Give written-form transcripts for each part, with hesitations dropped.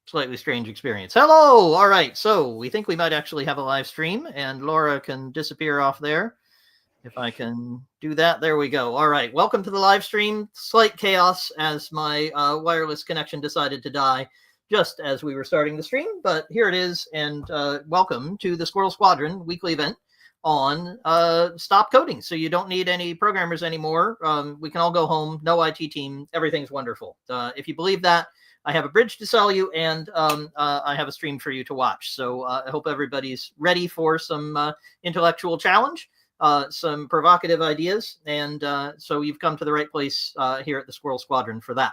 slightly strange experience. Hello! All right, so we think we might actually have a live stream, and Laura can disappear off there. If I can do that, there we go. All right, welcome to the live stream. Slight chaos as my wireless connection decided to die just as we were starting the stream, but here it is, and welcome to the Squirrel Squadron weekly event on stop coding. So you don't need any programmers anymore. We can all go home, no IT team, everything's wonderful. If you believe that, I have a bridge to sell you, and I have a stream for you to watch. So I hope everybody's ready for some intellectual challenge, some provocative ideas, and so you've come to the right place here at the Squirrel Squadron for that.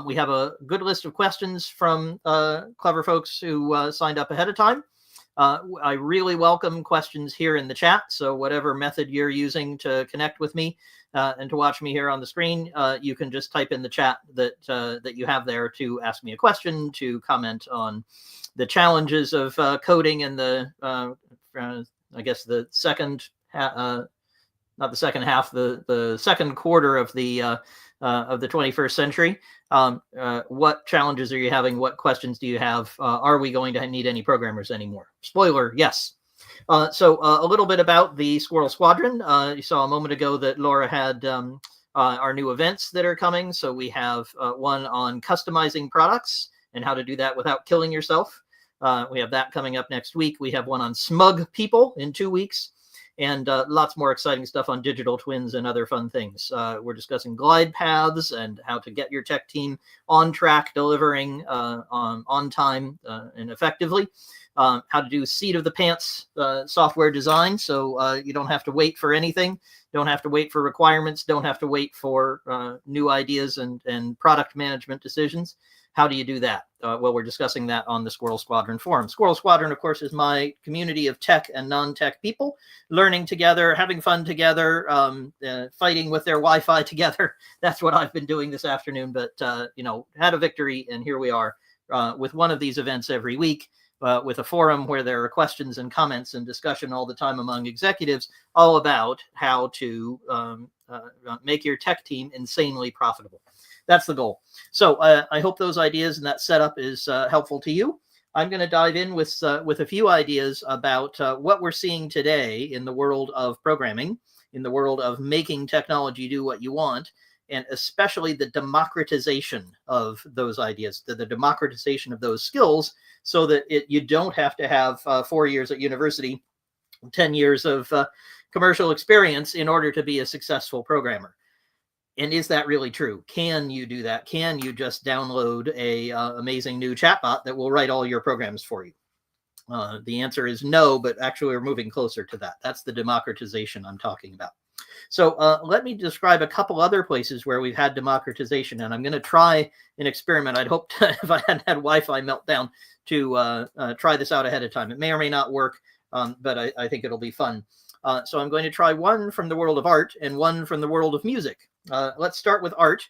We have a good list of questions from clever folks who signed up ahead of time. I really welcome questions here in the chat. So whatever method you're using to connect with me and to watch me here on the screen, you can just type in the chat that you have there to ask me a question, to comment on the challenges of coding in the, I guess, the second, not the second half, the second quarter of the 21st century. What challenges are you having? What questions do you have? Are we going to need any programmers anymore? Spoiler, yes. So a little bit about the Squirrel Squadron. You saw a moment ago that Laura had our new events that are coming. So we have one on customizing products and how to do that without killing yourself. We have that coming up next week. We have one on smug people in 2 weeks. And lots more exciting stuff on digital twins and other fun things. We're discussing glide paths and how to get your tech team on track, delivering on time and effectively. How to do seat of the pants software design, so you don't have to wait for anything, don't have to wait for requirements, don't have to wait for new ideas and product management decisions. How do you do that? Well, we're discussing that on the Squirrel Squadron forum. Squirrel Squadron, of course, is my community of tech and non-tech people learning together, having fun together, fighting with their Wi-Fi together. That's what I've been doing this afternoon, but, had a victory, and here we are with one of these events every week, with a forum where there are questions and comments and discussion all the time among executives, all about how to make your tech team insanely profitable. That's the goal. So I hope those ideas and that setup is helpful to you. I'm going to dive in with a few ideas about what we're seeing today in the world of programming, in the world of making technology do what you want, and especially the democratization of those ideas, the democratization of those skills, so that you don't have to have 4 years at university, 10 years of commercial experience in order to be a successful programmer. And is that really true? Can you do that? Can you just download a amazing new chatbot that will write all your programs for you? The answer is no, but actually we're moving closer to that. That's the democratization I'm talking about. So let me describe a couple other places where we've had democratization, and I'm going to try an experiment. I'd hoped if I hadn't had Wi-Fi meltdown to try this out ahead of time. It may or may not work, but I think it'll be fun. So I'm going to try one from the world of art and one from the world of music. Let's start with art.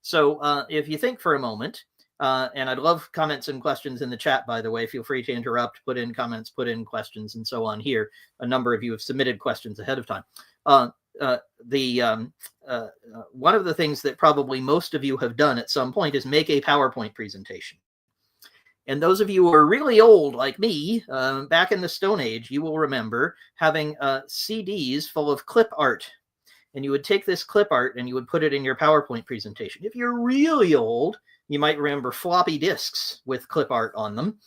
So if you think for a moment, and I'd love comments and questions in the chat, by the way, feel free to interrupt, put in comments, put in questions, and so on here. A number of you have submitted questions ahead of time. One of the things that probably most of you have done at some point is make a PowerPoint presentation. And those of you who are really old, like me, back in the Stone Age, you will remember having CDs full of clip art. And you would take this clip art and you would put it in your PowerPoint presentation. If you're really old, you might remember floppy disks with clip art on them.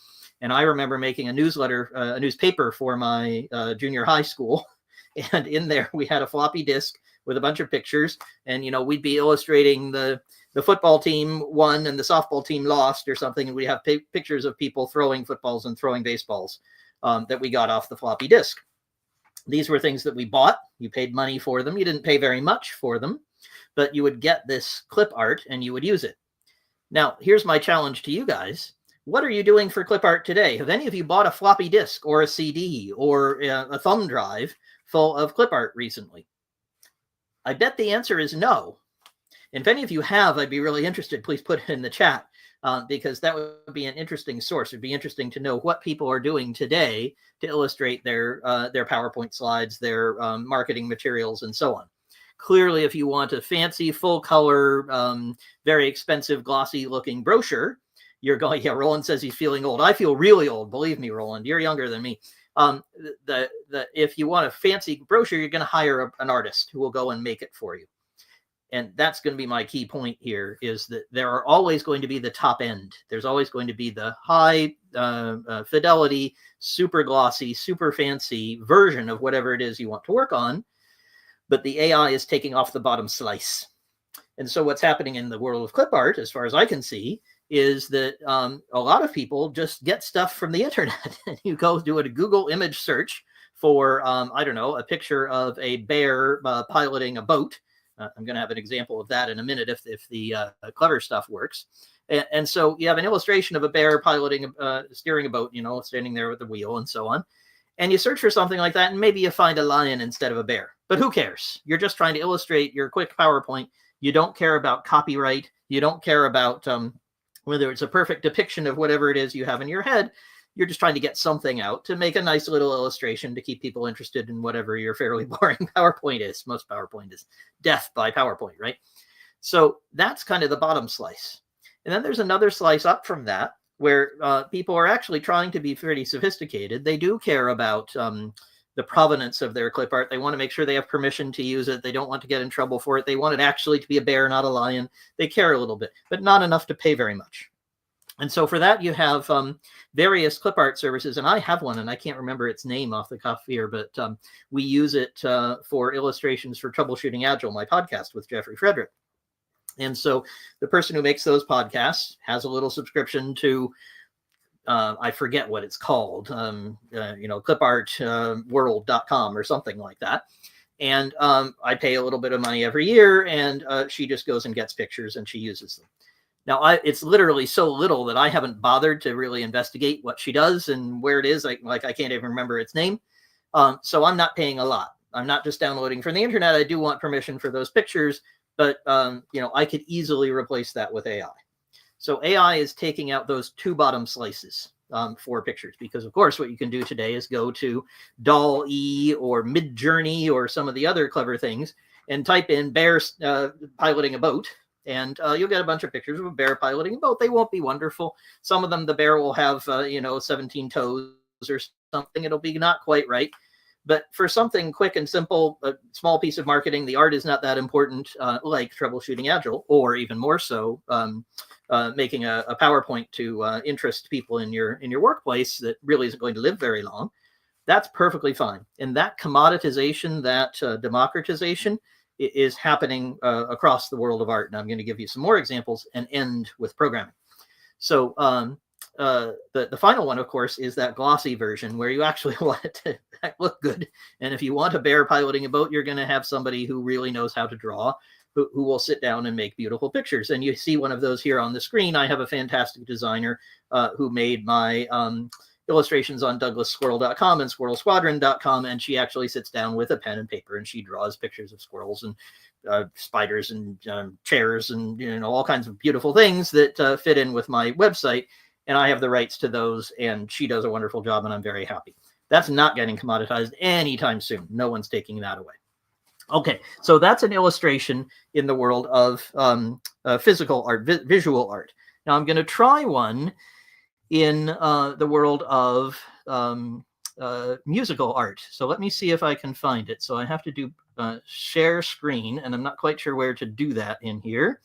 And I remember making a newspaper for my junior high school. And in there, we had a floppy disk with a bunch of pictures. And, we'd be illustrating the football team won and the softball team lost or something. And we have pictures of people throwing footballs and throwing baseballs that we got off the floppy disk. These were things that we bought. You paid money for them. You didn't pay very much for them, but you would get this clip art and you would use it. Now, here's my challenge to you guys. What are you doing for clip art today? Have any of you bought a floppy disk or a CD or a thumb drive full of clip art recently? I bet the answer is no. And if any of you have, I'd be really interested. Please put it in the chat. Because that would be an interesting source. It'd be interesting to know what people are doing today to illustrate their PowerPoint slides, their marketing materials, and so on. Clearly, if you want a fancy, full-color, very expensive, glossy-looking brochure, you're going, yeah, Roland says he's feeling old. I feel really old. Believe me, Roland, you're younger than me. If you want a fancy brochure, you're going to hire an artist who will go and make it for you. And that's going to be my key point here, is that there are always going to be the top end. There's always going to be the high fidelity, super glossy, super fancy version of whatever it is you want to work on. But the AI is taking off the bottom slice. And so what's happening in the world of clip art, as far as I can see, is that a lot of people just get stuff from the internet. You go do a Google image search for, I don't know, a picture of a bear piloting a boat. I'm going to have an example of that in a minute if the clever stuff works. And so you have an illustration of a bear piloting, steering a boat, you know, standing there with the wheel and so on. And you search for something like that, and maybe you find a lion instead of a bear. But who cares? You're just trying to illustrate your quick PowerPoint. You don't care about copyright. You don't care about whether it's a perfect depiction of whatever it is you have in your head. You're just trying to get something out to make a nice little illustration to keep people interested in whatever your fairly boring PowerPoint is. Most PowerPoint is death by PowerPoint, right? So that's kind of the bottom slice. And then there's another slice up from that where people are actually trying to be pretty sophisticated. They do care about the provenance of their clip art. They want to make sure they have permission to use it. They don't want to get in trouble for it. They want it actually to be a bear, not a lion. They care a little bit, but not enough to pay very much. And so for that, you have various clip art services, and I have one, and I can't remember its name off the cuff here, but we use it for illustrations for Troubleshooting Agile, my podcast with Jeffrey Frederick. And so the person who makes those podcasts has a little subscription to, I forget what it's called, clipartworld.com or something like that. And I pay a little bit of money every year, and she just goes and gets pictures and she uses them. Now, it's literally so little that I haven't bothered to really investigate what she does and where it is. Like I can't even remember its name. So I'm not paying a lot. I'm not just downloading from the internet. I do want permission for those pictures, but I could easily replace that with AI. So AI is taking out those two bottom slices for pictures, because of course what you can do today is go to DALL-E or Midjourney or some of the other clever things and type in bear piloting a boat. And you'll get a bunch of pictures of a bear piloting a boat. They won't be wonderful. Some of them, the bear will have, 17 toes or something. It'll be not quite right. But for something quick and simple, a small piece of marketing, the art is not that important, like Troubleshooting Agile, or even more so, making a PowerPoint to interest people in your workplace that really isn't going to live very long. That's perfectly fine. And that commoditization, that democratization, is happening across the world of art. And I'm going to give you some more examples and end with programming. So the final one, of course, is that glossy version where you actually want it to look good. And if you want a bear piloting a boat, you're going to have somebody who really knows how to draw, who will sit down and make beautiful pictures. And you see one of those here on the screen. I have a fantastic designer who made my illustrations on DouglasSquirrel.com and SquirrelSquadron.com, and she actually sits down with a pen and paper and she draws pictures of squirrels and spiders and chairs and all kinds of beautiful things that fit in with my website, and I have the rights to those, and she does a wonderful job, and I'm very happy. That's not getting commoditized anytime soon. No one's taking that away. Okay, so that's an illustration in the world of physical art, visual art. Now I'm going to try one in the world of musical art. So let me see if I can find it. So I have to do share screen, and I'm not quite sure where to do that in here.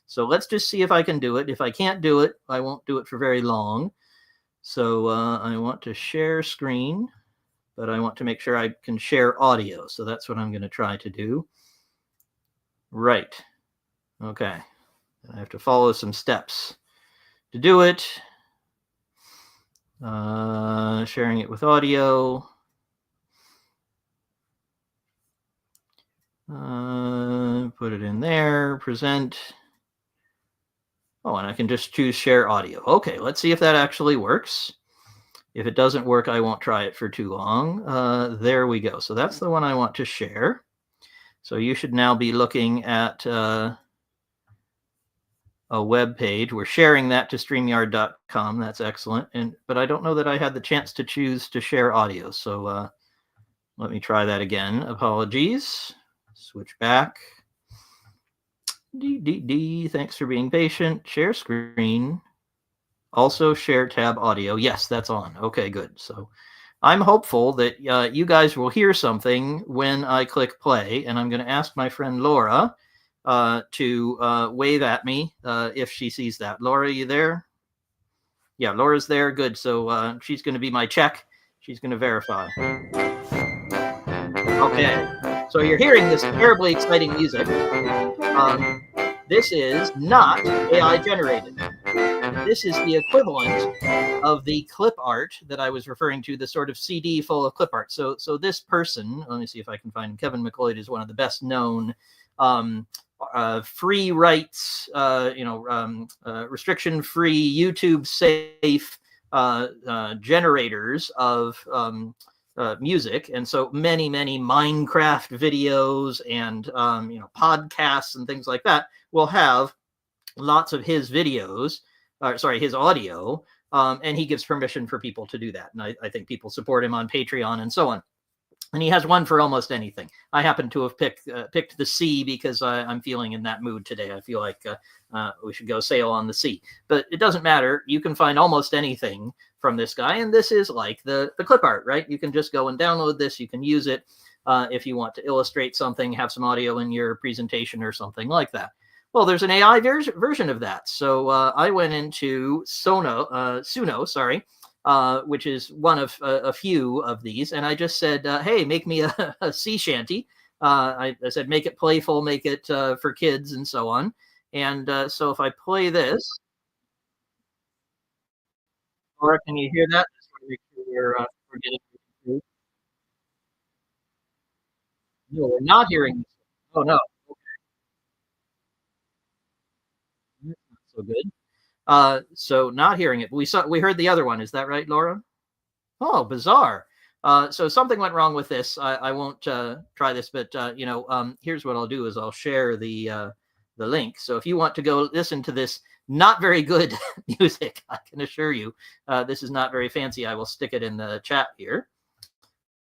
So let's just see if I can do it. If I can't do it, I won't do it for very long. So I want to share screen, but I want to make sure I can share audio. So that's what I'm going to try to do. Right. Okay. I have to follow some steps to do it. Sharing it with audio. Put it in there, present. Oh, and I can just choose share audio. Okay, let's see if that actually works. If it doesn't work, I won't try it for too long. There we go. So that's the one I want to share. So you should now be looking at a web page. We're sharing that to StreamYard.com. That's excellent. But I don't know that I had the chance to choose to share audio. So let me try that again. Apologies. Switch back. Thanks for being patient. Share screen. Also share tab audio. Yes, that's on. Okay, good. So I'm hopeful that you guys will hear something when I click play, and I'm going to ask my friend Laura to wave at me if she sees that. Laura, you there? Yeah, Laura's there. Good. So she's going to be my check. She's going to verify. Okay. So you're hearing this terribly exciting music. This is not AI generated. This is the equivalent of the clip art that I was referring to, the sort of CD full of clip art. So this person, let me see if I can find him. Kevin McLeod is one of the best known free rights, restriction-free, YouTube-safe generators of music, and so many Minecraft videos and podcasts and things like that will have lots of his videos, his audio, and he gives permission for people to do that. And I think people support him on Patreon and so on. And he has one for almost anything. I happen to have picked the sea because I'm feeling in that mood today. I feel like we should go sail on the sea. But it doesn't matter. You can find almost anything from this guy. And this is like the clip art, right? You can just go and download this. You can use it if you want to illustrate something, have some audio in your presentation or something like that. Well, there's an AI version of that. So I went into Suno, which is one of a few of these. And I just said, hey, make me a sea shanty. I said, make it playful, make it for kids and so on. And so if I play this, Laura, can you hear that? Just want to make sure we're getting through. No, we're not hearing this. Oh, no. That's not so good. So not hearing it. We heard the other one. Is that right, Laura? Oh, bizarre. So something went wrong with this. I won't try this, but here's what I'll do: is I'll share the link. So if you want to go listen to this not very good music, I can assure you, this is not very fancy. I will stick it in the chat here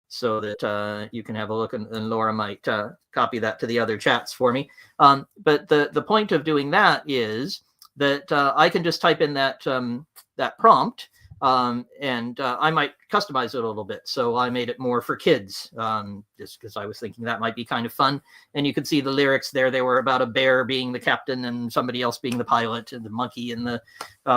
so that you can have a look, and Laura might copy that to the other chats for me. But the point of doing that is that I can just type in that prompt. And I might customize it a little bit. So I made it more for kids, just because I was thinking that might be kind of fun. And you could see the lyrics there. They were about a bear being the captain and somebody else being the pilot, and the monkey in the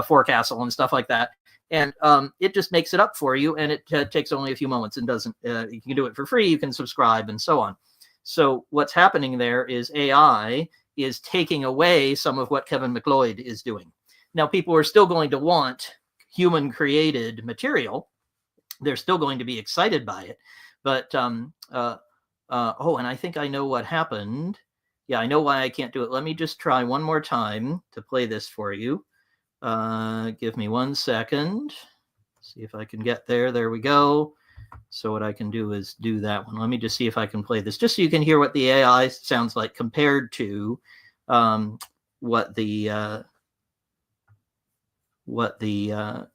forecastle and stuff like that. And it just makes it up for you. And it takes only a few moments and doesn't, you can do it for free. You can subscribe and so on. So what's happening there is AI is taking away some of what Kevin McLeod is doing. Now, people are still going to want human created material. They're still going to be excited by it. But, and I think I know what happened. Yeah, I know why I can't do it. Let me just try one more time to play this for you. Give me 1 second. See if I can get there. There we go. So what I can do is do that one. Let me just see if I can play this, just so you can hear what the AI sounds like compared to what the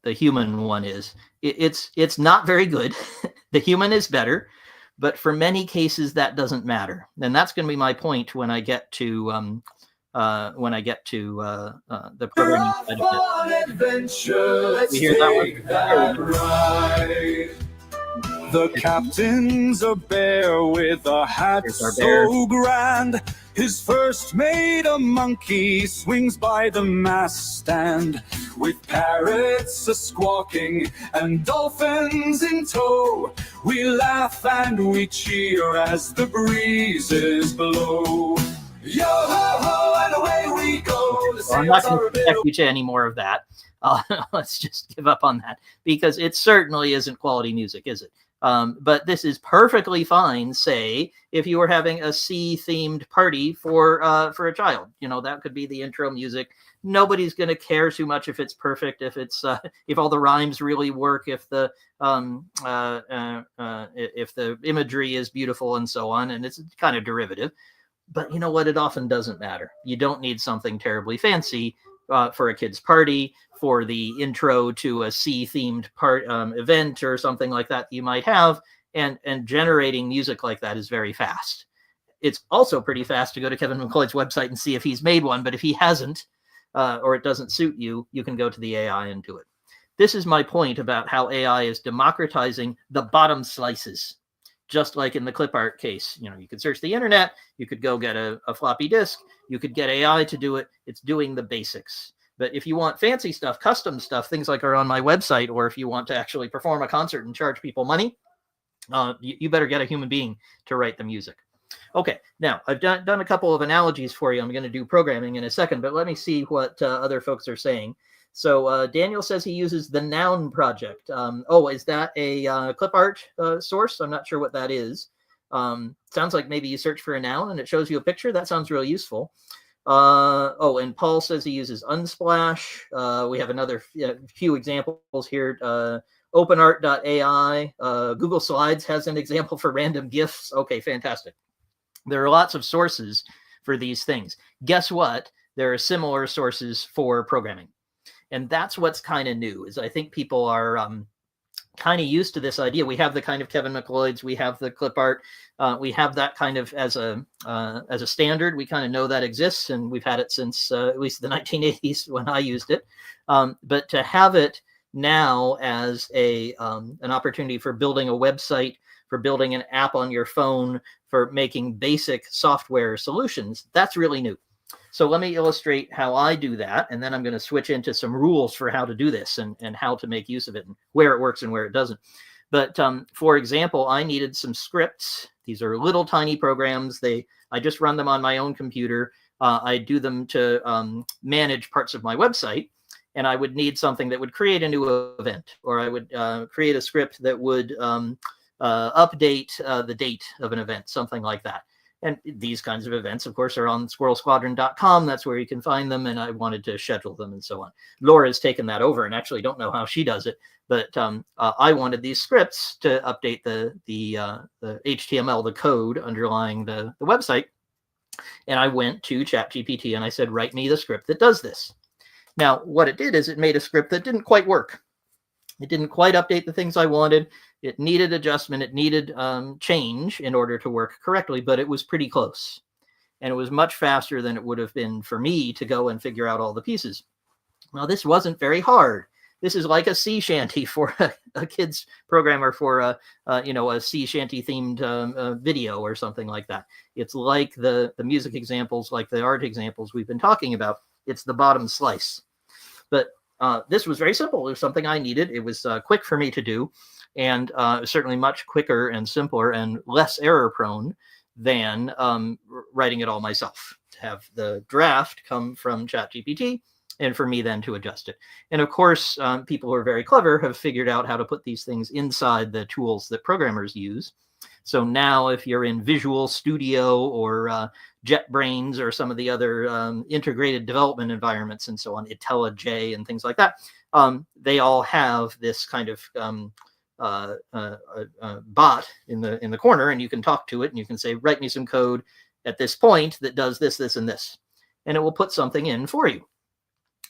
human one is. It's not very good. The human is better, but for many cases that doesn't matter. And that's going to be my point when I get to the programming side of it. Adventure, you hear that one? The captain's a bear with a hat so grand. His first mate a monkey swings by the mast stand, with parrots a squawking and dolphins in tow. We laugh and we cheer as the breezes blow. Yo ho ho, and away we go. Well, I'm not going to expect you to any more of that. Let's just give up on that, because it certainly isn't quality music, is it? But this is perfectly fine, say, if you were having a sea-themed party for a child. That could be the intro music. Nobody's going to care too much if it's perfect, if it's if all the rhymes really work, if the imagery is beautiful and so on, and it's kind of derivative. But you know what? It often doesn't matter. You don't need something terribly fancy for a kid's party, for the intro to a sea-themed event or something like that you might have, and generating music like that is very fast. It's also pretty fast to go to Kevin McLeod's website and see if he's made one, but if he hasn't, or it doesn't suit you, you can go to the AI and do it. this is my point about how AI is democratizing the bottom slices. Just like in the clip art case, you could search the internet, you could go get a floppy disk, you could get AI to do it. It's doing the basics. But if you want fancy stuff, custom stuff, things like are on my website, or if you want to actually perform a concert and charge people money, you better get a human being to write the music. Okay, now I've done a couple of analogies for you. I'm going to do programming in a second, but let me see what other folks are saying. So Daniel says he uses the Noun project. Oh, is that a clip art source? I'm not sure what that is. Sounds like maybe you search for a noun and it shows you a picture. That sounds real useful. Oh, and Paul says he uses Unsplash. We have another few examples here. OpenArt.ai. Google Slides has an example for random GIFs. Okay, fantastic. There are lots of sources for these things. Guess what? There are similar sources for programming. And that's what's kind of new, is I think people are kind of used to this idea. We have the kind of Kevin McLeod's, we have the clip art, we have that kind of as a standard. We kind of know that exists, and we've had it since at least the 1980s when I used it. But to have it now as an opportunity for building a website, for building an app on your phone, for making basic software solutions, that's really new. So let me illustrate how I do that, and then I'm going to switch into some rules for how to do this and how to make use of it and where it works and where it doesn't. But for example, I needed some scripts. These are little tiny programs. I just run them on my own computer. I do them to manage parts of my website, and I would need something that would create a new event, or I would create a script that would update the date of an event, something like that. And these kinds of events, of course, are on squirrelsquadron.com. That's where you can find them. And I wanted to schedule them and so on. Laura has taken that over, and actually don't know how she does it. But I wanted these scripts to update the HTML, the code underlying the website. And I went to ChatGPT and I said, write me the script that does this. Now, what it did is it made a script that didn't quite work. It didn't quite update the things I wanted. It needed adjustment. It needed change in order to work correctly, but it was pretty close. And it was much faster than it would have been for me to go and figure out all the pieces. Now, this wasn't very hard. This is like a sea shanty for a kid's programmer for a sea shanty themed video or something like that. It's like the music examples, like the art examples we've been talking about. It's the bottom slice. But this was very simple. It was something I needed. It was quick for me to do, and certainly much quicker and simpler and less error prone than writing it all myself. To have the draft come from ChatGPT, and for me then to adjust it. And of course, people who are very clever have figured out how to put these things inside the tools that programmers use. So now if you're in Visual Studio or JetBrains or some of the other integrated development environments and so on, IntelliJ and things like that, they all have this kind of bot in the corner, and you can talk to it and you can say, write me some code at this point that does this, this, and this. And it will put something in for you.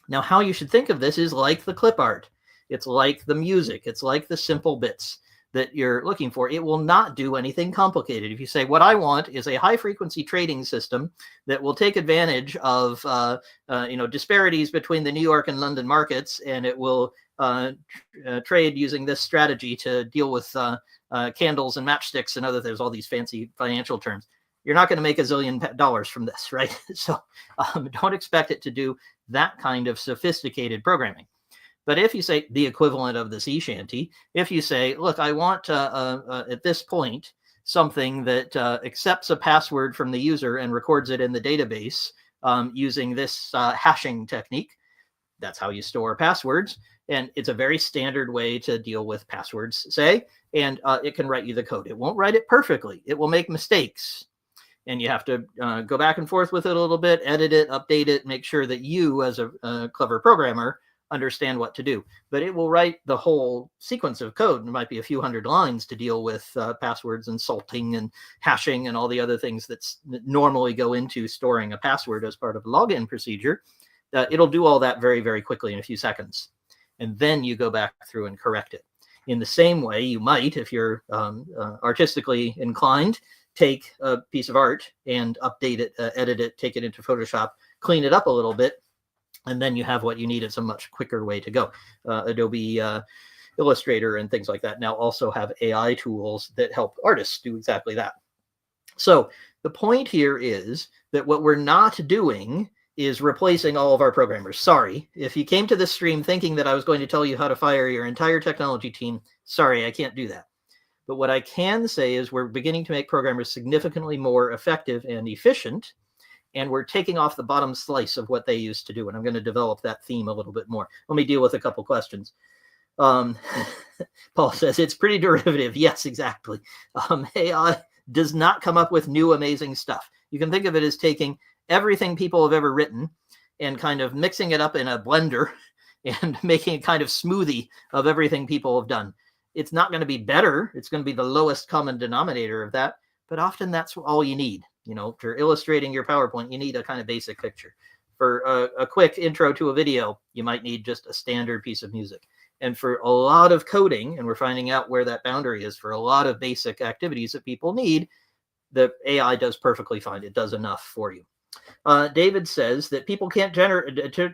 Now, how you should think of this is like the clip art. It's like the music. It's like the simple bits that you're looking for. It will not do anything complicated. If you say, what I want is a high frequency trading system that will take advantage of disparities between the New York and London markets, and it will trade using this strategy to deal with candles and matchsticks and there's all these fancy financial terms. You're not going to make $1 zillion from this, right? So don't expect it to do that kind of sophisticated programming. But if you say the equivalent of the sea shanty, if you say, look, I want at this point something that accepts a password from the user and records it in the database using this hashing technique, that's how you store passwords. And it's a very standard way to deal with passwords, say, and it can write you the code. It won't write it perfectly. It will make mistakes. And you have to go back and forth with it a little bit, edit it, update it, make sure that you, as a clever programmer, understand what to do. But it will write the whole sequence of code. It might be a few hundred lines to deal with passwords and salting and hashing and all the other things that normally go into storing a password as part of a login procedure. It'll do all that very, very quickly in a few seconds. And then you go back through and correct it. In the same way, you might, if you're artistically inclined, take a piece of art and update it, edit it, take it into Photoshop, clean it up a little bit, And then you have what you need. It's a much quicker way to go. Adobe Illustrator and things like that now also have AI tools that help artists do exactly that. So the point here is that what we're not doing is replacing all of our programmers. Sorry, if you came to this stream thinking that I was going to tell you how to fire your entire technology team, sorry, I can't do that. But what I can say is we're beginning to make programmers significantly more effective and efficient, and we're taking off the bottom slice of what they used to do. And I'm going to develop that theme a little bit more. Let me deal with a couple questions. Paul says it's pretty derivative. Yes, exactly. AI does not come up with new amazing stuff. You can think of it as taking everything people have ever written and kind of mixing it up in a blender and making a kind of smoothie of everything people have done. It's not going to be better. It's going to be the lowest common denominator of that. But often that's all you need. You know, for illustrating your PowerPoint, you need a kind of basic picture. For a quick intro to a video, you might need just a standard piece of music. And for a lot of coding, and we're finding out where that boundary is for a lot of basic activities that people need, the AI does perfectly fine. It does enough for you. David says that people can't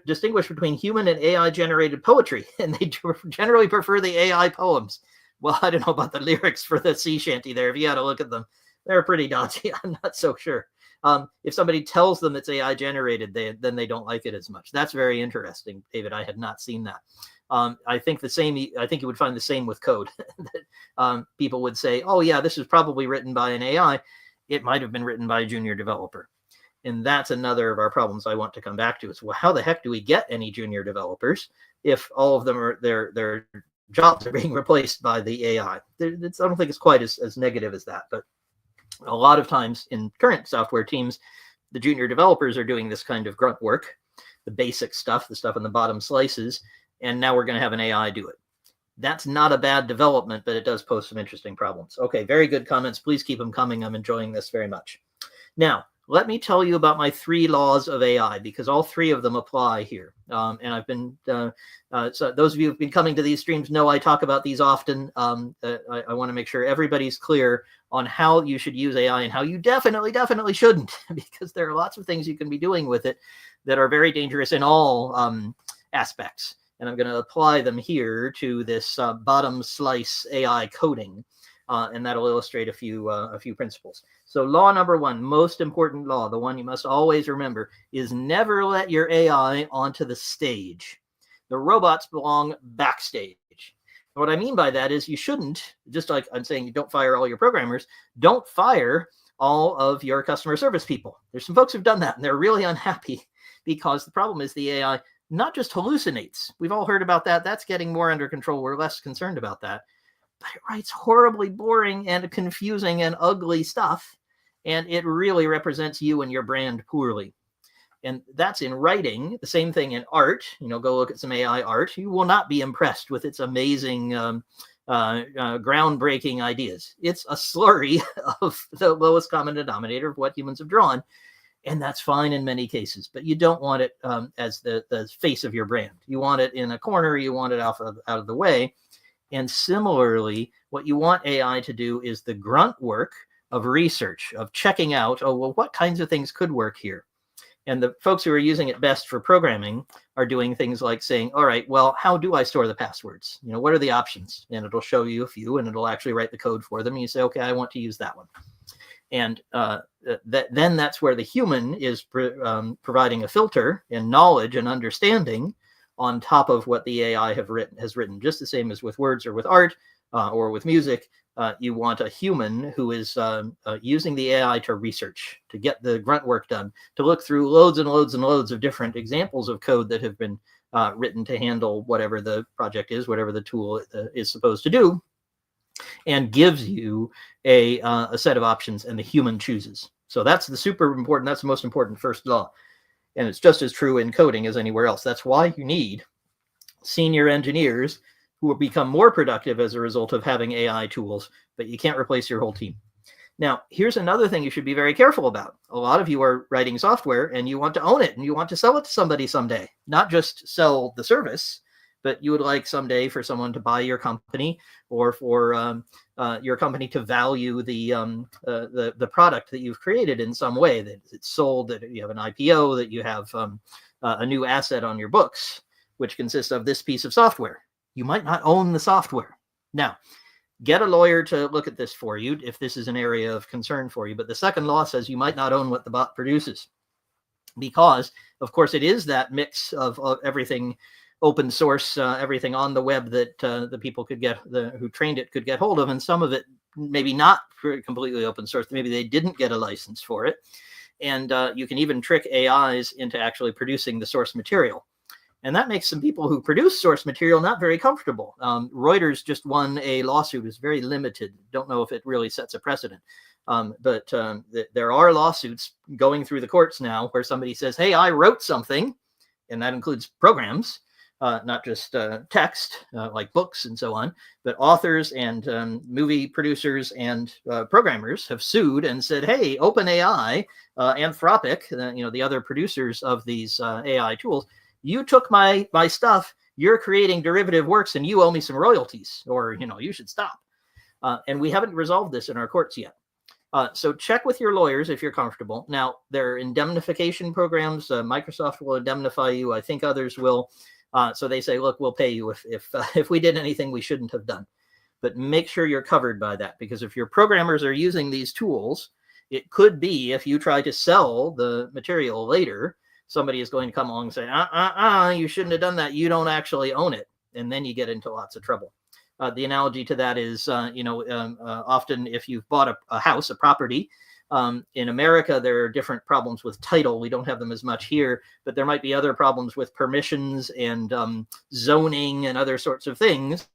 distinguish between human and AI generated poetry, and they generally prefer the AI poems. Well, I don't know about the lyrics for the sea shanty there. If you had to look at them, they're pretty dodgy. I'm not so sure. If somebody tells them it's AI generated, then they don't like it as much. That's very interesting, David. I had not seen that. I think the same. I think you would find the same with code. People would say, "Oh yeah, this is probably written by an AI. It might have been written by a junior developer." And that's another of our problems I want to come back to. Is, well, how the heck do we get any junior developers if all of them are their jobs are being replaced by the AI? I don't think it's quite as negative as that, but a lot of times in current software teams, the junior developers are doing this kind of grunt work, the basic stuff, the stuff in the bottom slices, and now we're going to have an AI do it. That's not a bad development, but it does pose some interesting problems. Okay, very good comments. Please keep them coming. I'm enjoying this very much. Now, let me tell you about my 3 laws of AI, because all 3 of them apply here. And I've been, so those of you who've been coming to these streams know I talk about these often. I want to make sure everybody's clear on how you should use AI and how you definitely shouldn't, because there are lots of things you can be doing with it that are very dangerous in all aspects. And I'm going to apply them here to this bottom slice AI coding, and that'll illustrate a few principles. So law number 1, most important law, the one you must always remember, is never let your AI onto the stage. The robots belong backstage. What I mean by that is you shouldn't, just like I'm saying you don't fire all your programmers, don't fire all of your customer service people. There's some folks who've done that, and they're really unhappy because the problem is the AI not just hallucinates. We've all heard about that. That's getting more under control. We're less concerned about that. But it writes horribly boring and confusing and ugly stuff, and it really represents you and your brand poorly. And that's in writing. The same thing in art. You know, go look at some AI art. You will not be impressed with its amazing, groundbreaking ideas. It's a slurry of the lowest common denominator of what humans have drawn, and that's fine in many cases. But you don't want it as the face of your brand. You want it in a corner. You want it out of the way. And similarly, what you want AI to do is the grunt work of research, of checking out, oh, well, what kinds of things could work here? And the folks who are using it best for programming are doing things like saying, all right, well, how do I store the passwords? You know, what are the options? And it'll show you a few, and it'll actually write the code for them. And you say, okay, I want to use that one. And then that's where the human is providing a filter and knowledge and understanding on top of what the AI has written, just the same as with words or with art or with music. You want a human who is using the AI to research, to get the grunt work done, to look through loads and loads and loads of different examples of code that have been written to handle whatever the project is, whatever the tool is supposed to do, and gives you a set of options, and the human chooses. So that's the super important, that's the most important first law. And it's just as true in coding as anywhere else. That's why you need senior engineers who will become more productive as a result of having AI tools, but you can't replace your whole team. Now, here's another thing you should be very careful about. A lot of you are writing software and you want to own it and you want to sell it to somebody someday, not just sell the service, but you would like someday for someone to buy your company, or for your company to value the product that you've created in some way, that it's sold, that you have an IPO, that you have a new asset on your books, which consists of this piece of software. You might not own the software. Now, get a lawyer to look at this for you if this is an area of concern for you. But the second law says you might not own what the bot produces, because, of course, it is that mix of everything open source, everything on the web that the people could get, who trained it could get hold of, and some of it maybe not completely open source. Maybe they didn't get a license for it. And you can even trick AIs into actually producing the source material. And that makes some people who produce source material not very comfortable. Reuters just won a lawsuit. It's very limited. Don't know if it really sets a precedent. But there are lawsuits going through the courts now where somebody says, hey, I wrote something, and that includes programs, not just text, like books and so on, but authors and movie producers and programmers have sued and said, hey, OpenAI, Anthropic, the other producers of these AI tools, you took my stuff, you're creating derivative works, and you owe me some royalties, or, you should stop. And we haven't resolved this in our courts yet. So check with your lawyers if you're comfortable. Now, there are indemnification programs. Microsoft will indemnify you. I think others will. So they say, look, we'll pay you if we did anything we shouldn't have done. But make sure you're covered by that, because if your programmers are using these tools, it could be, if you try to sell the material later, somebody is going to come along and say, you shouldn't have done that. You don't actually own it. And then you get into lots of trouble. The analogy to that is, often if you've bought a house, a property, in America, there are different problems with title. We don't have them as much here, but there might be other problems with permissions and zoning and other sorts of things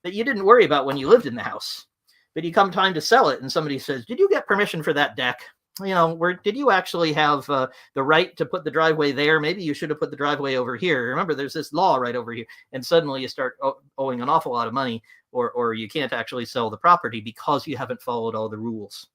that you didn't worry about when you lived in the house. But you come time to sell it, and somebody says, did you get permission for that deck? Did you actually have the right to put the driveway there? Maybe you should have put the driveway over here. Remember, there's this law right over here. And suddenly you start owing an awful lot of money, or you can't actually sell the property because you haven't followed all the rules.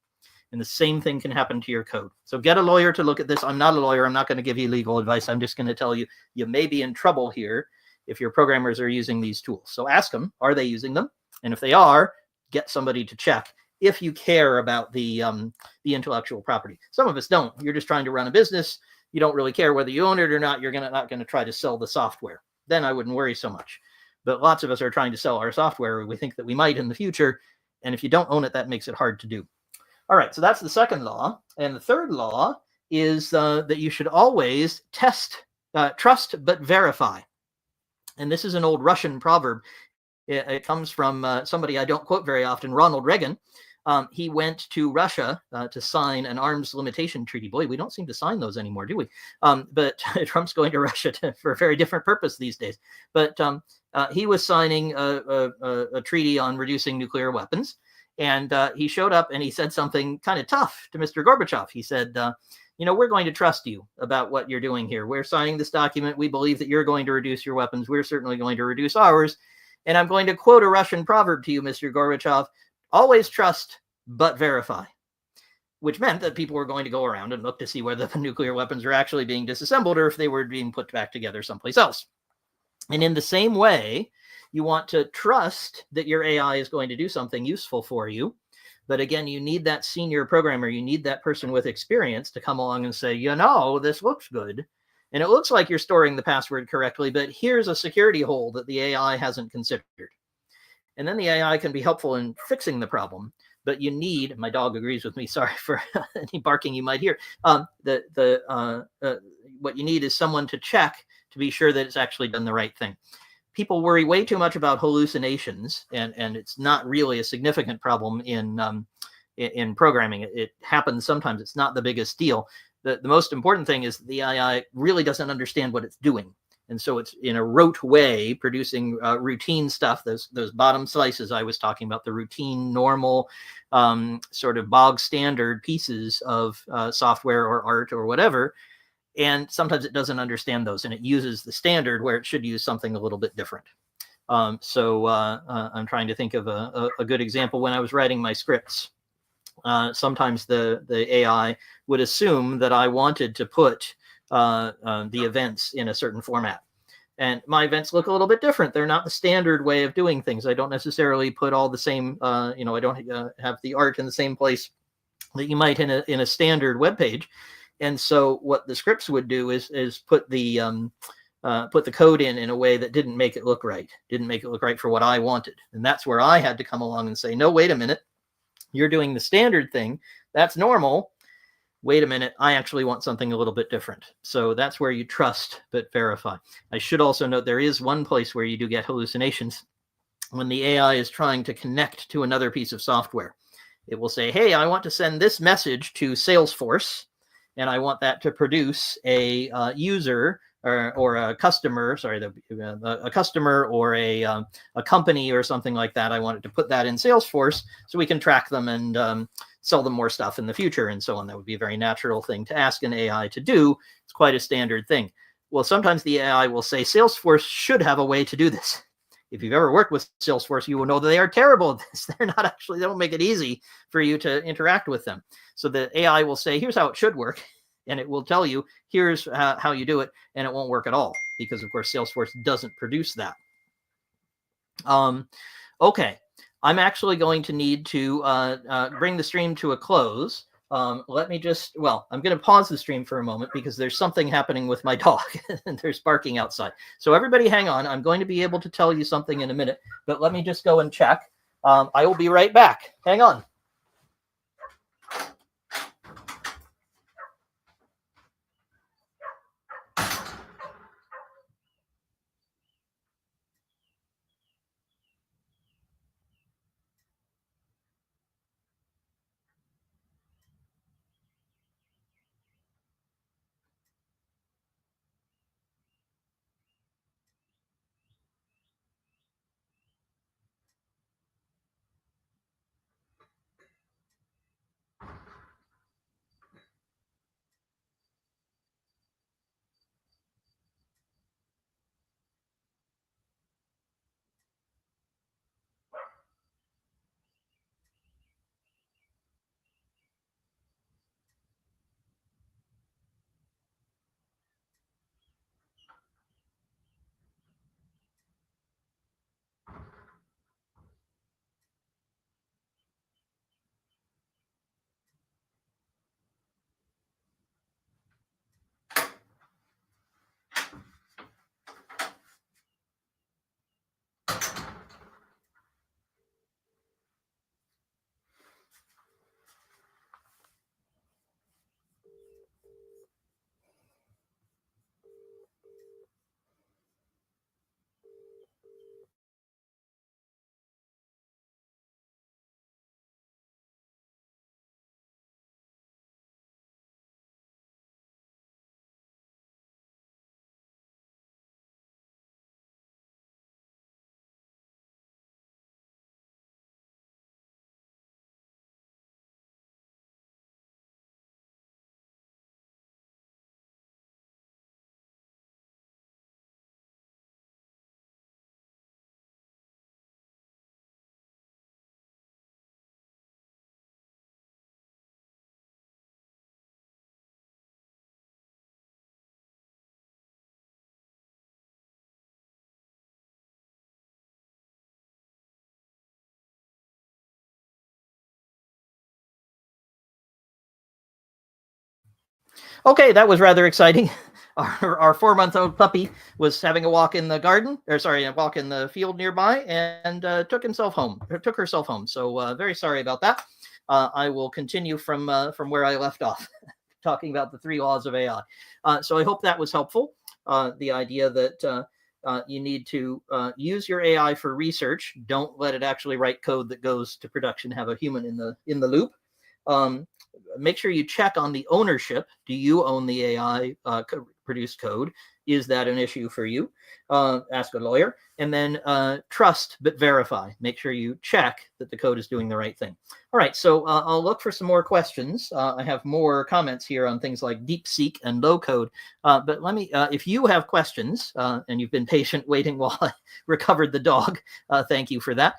And the same thing can happen to your code. So get a lawyer to look at this. I'm not a lawyer. I'm not going to give you legal advice. I'm just going to tell you, you may be in trouble here if your programmers are using these tools. So ask them, are they using them? And if they are, get somebody to check, if you care about the intellectual property. Some of us don't. You're just trying to run a business. You don't really care whether you own it or not. You're not going to try to sell the software. Then I wouldn't worry so much. But lots of us are trying to sell our software. We think that we might in the future. And if you don't own it, that makes it hard to do. All right, so that's the second law. And the third law is that you should always trust but verify. And this is an old Russian proverb. It comes from somebody I don't quote very often, Ronald Reagan. He went to Russia to sign an arms limitation treaty. Boy, we don't seem to sign those anymore, do we? But Trump's going to Russia for a very different purpose these days. But he was signing a treaty on reducing nuclear weapons. And he showed up and he said something kind of tough to Mr. Gorbachev. He said, we're going to trust you about what you're doing here. We're signing this document. We believe that you're going to reduce your weapons. We're certainly going to reduce ours. And I'm going to quote a Russian proverb to you, Mr. Gorbachev: always trust, but verify. Which meant that people were going to go around and look to see whether the nuclear weapons are actually being disassembled or if they were being put back together someplace else. And in the same way, you want to trust that your AI is going to do something useful for you. But again, you need that senior programmer. You need that person with experience to come along and say, this looks good. And it looks like you're storing the password correctly, but here's a security hole that the AI hasn't considered. And then the AI can be helpful in fixing the problem. But you need, my dog agrees with me, sorry for any barking you might hear. What you need is someone to check to be sure that it's actually done the right thing. People worry way too much about hallucinations, and it's not really a significant problem in programming. It happens sometimes. It's not the biggest deal. The most important thing is the AI really doesn't understand what it's doing. And so it's in a rote way producing routine stuff, those bottom slices I was talking about, the routine, normal, sort of bog standard pieces of software or art or whatever. And sometimes it doesn't understand those, and it uses the standard where it should use something a little bit different. So I'm trying to think of a good example. When I was writing my scripts, sometimes the AI would assume that I wanted to put the events in a certain format. And my events look a little bit different. They're not the standard way of doing things. I don't necessarily put all the same, I don't have the art in the same place that you might in a standard web page. And so what the scripts would do is put the code in a way that didn't make it look right, for what I wanted. And that's where I had to come along and say, no, wait a minute, you're doing the standard thing. That's normal. Wait a minute, I actually want something a little bit different. So that's where you trust but verify. I should also note there is one place where you do get hallucinations. When the AI is trying to connect to another piece of software, it will say, hey, I want to send this message to Salesforce, and I want that to produce a user or a customer, a customer or a company or something like that. I want it to put that in Salesforce so we can track them and sell them more stuff in the future and so on. That would be a very natural thing to ask an AI to do. It's quite a standard thing. Well, sometimes the AI will say Salesforce should have a way to do this. If you've ever worked with Salesforce, you will know that they are terrible at this. They don't make it easy for you to interact with them. So the AI will say, here's how it should work. And it will tell you, here's how you do it. And it won't work at all because, of course, Salesforce doesn't produce that. Okay, I'm actually going to need to bring the stream to a close. Let me just, I'm going to pause the stream for a moment because there's something happening with my dog and there's barking outside. So everybody hang on. I'm going to be able to tell you something in a minute, but let me just go and check. I will be right back. Hang on. Okay, that was rather exciting. Our 4-month-old puppy was having a walk in the garden, a walk in the field nearby, and took herself home. So very sorry about that. I will continue from where I left off, talking about the 3 laws of AI. So I hope that was helpful. The idea that you need to use your AI for research. Don't let it actually write code that goes to production. Have a human in the loop. Make sure you check on the ownership. Do you own the AI produced code? Is that an issue for you? Ask a lawyer. And then trust but verify. Make sure you check that the code is doing the right thing. All right, so I'll look for some more questions. I have more comments here on things like DeepSeek and low code. But let me, if you have questions and you've been patient waiting while I recovered the dog, thank you for that.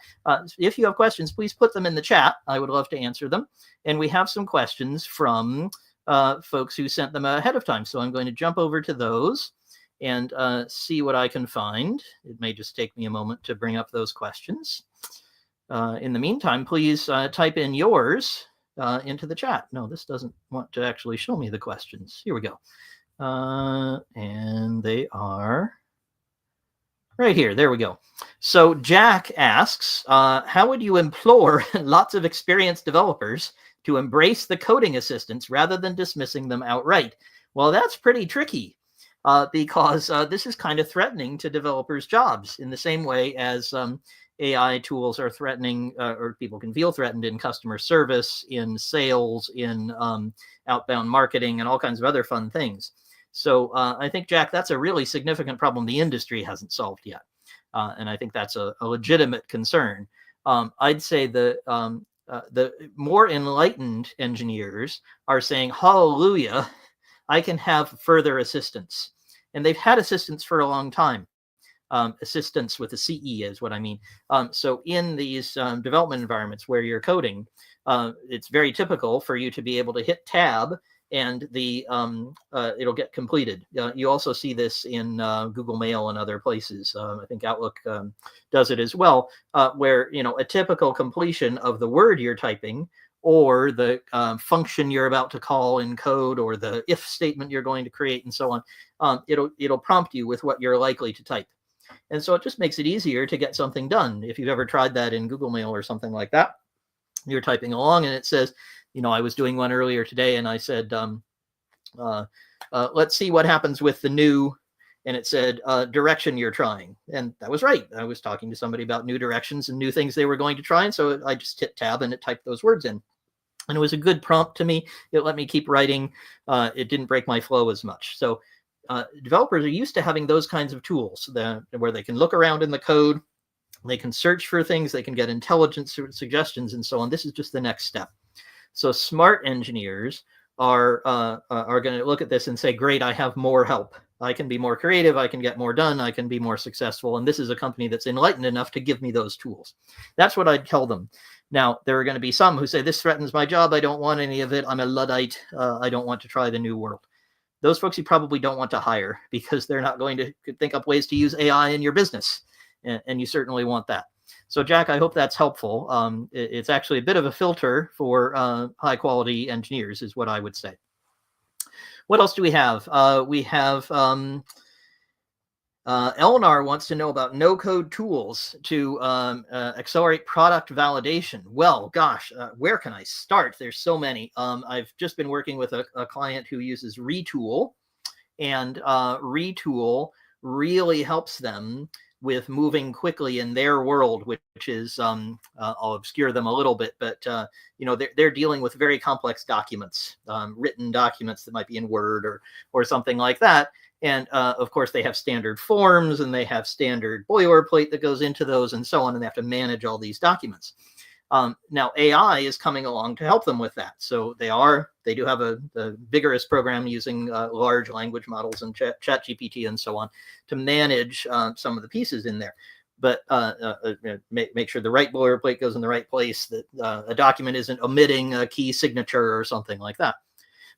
If you have questions, please put them in the chat. I would love to answer them. And we have some questions from folks who sent them ahead of time. So I'm going to jump over to those and see what I can find. It may just take me a moment to bring up those questions. In the meantime, please type in yours into the chat. No, this doesn't want to actually show me the questions. Here we go. And they are right here. There we go. So Jack asks, how would you implore lots of experienced developers to embrace the coding assistants rather than dismissing them outright? Well, that's pretty tricky because this is kind of threatening to developers' jobs in the same way as AI tools are threatening, or people can feel threatened in customer service, in sales, in outbound marketing, and all kinds of other fun things. So I think, Jack, that's a really significant problem the industry hasn't solved yet. And I think that's a legitimate concern. I'd say the more enlightened engineers are saying, hallelujah, I can have further assistance. And they've had assistance for a long time. Assistance with a CE is what I mean. So in these development environments where you're coding, it's very typical for you to be able to hit tab and the it'll get completed. You also see this in Google Mail and other places. I think Outlook does it as well, where a typical completion of the word you're typing or the function you're about to call in code or the if statement you're going to create and so on, it'll prompt you with what you're likely to type. And so it just makes it easier to get something done. If you've ever tried that in Google Mail or something like that, you're typing along and it says, I was doing one earlier today and I said, let's see what happens with the new, and it said direction you're trying. And that was right. I was talking to somebody about new directions and new things they were going to try. And so I just hit tab and it typed those words in. And it was a good prompt to me. It let me keep writing. It didn't break my flow as much. So developers are used to having those kinds of tools where they can look around in the code, they can search for things, they can get intelligence suggestions and so on. This is just the next step. So smart engineers are going to look at this and say, great, I have more help. I can be more creative. I can get more done. I can be more successful. And this is a company that's enlightened enough to give me those tools. That's what I'd tell them. Now, there are going to be some who say, this threatens my job. I don't want any of it. I'm a Luddite. I don't want to try the new world. Those folks you probably don't want to hire because they're not going to think up ways to use AI in your business. And you certainly want that. So, Jack, I hope that's helpful. It's actually a bit of a filter for high quality engineers is what I would say. What else do we have? We have Elnar wants to know about no-code tools to accelerate product validation. Well, gosh, where can I start? There's so many. I've just been working with a client who uses Retool, and Retool really helps them with moving quickly in their world, which is, I'll obscure them a little bit, but they're dealing with very complex documents, written documents that might be in Word or something like that. And of course, they have standard forms and they have standard boilerplate that goes into those and so on, and they have to manage all these documents. Now, AI is coming along to help them with that. So they do have a vigorous program using large language models and ChatGPT and so on to manage some of the pieces in there. But make sure the right boilerplate goes in the right place, that a document isn't omitting a key signature or something like that.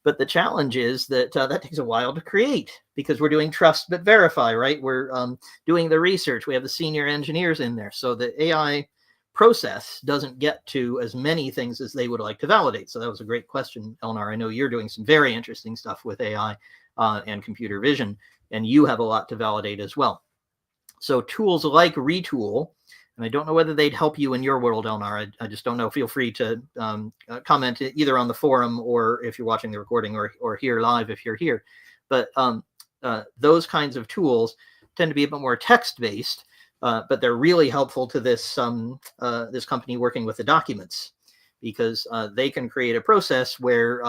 But the challenge is that that takes a while to create because we're doing trust but verify, right? We're doing the research. We have the senior engineers in there. So the AI process doesn't get to as many things as they would like to validate. So that was a great question, Elnar. I know you're doing some very interesting stuff with AI and computer vision, and you have a lot to validate as well. So tools like Retool, and I don't know whether they'd help you in your world, Elnar. I just don't know. Feel free to comment either on the forum or if you're watching the recording or here live if you're here. But those kinds of tools tend to be a bit more text-based, but they're really helpful to this this company working with the documents because they can create a process where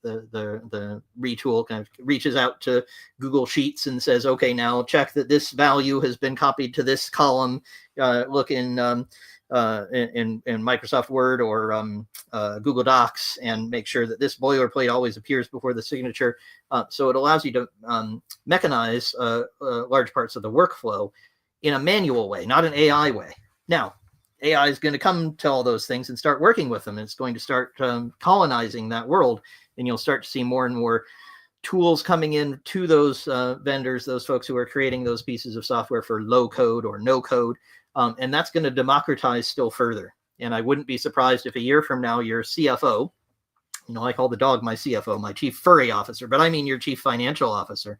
the Retool kind of reaches out to Google Sheets and says, okay, now check that this value has been copied to this column. Look in Microsoft Word or Google Docs and make sure that this boilerplate always appears before the signature. So it allows you to mechanize large parts of the workflow in a manual way, not an AI way. Now, AI is going to come to all those things and start working with them. It's going to start colonizing that world, and you'll start to see more and more tools coming in to those vendors, those folks who are creating those pieces of software for low code or no code, and that's going to democratize still further. And I wouldn't be surprised if a year from now your CFO I call the dog my CFO, my chief furry officer, but I mean your chief financial officer,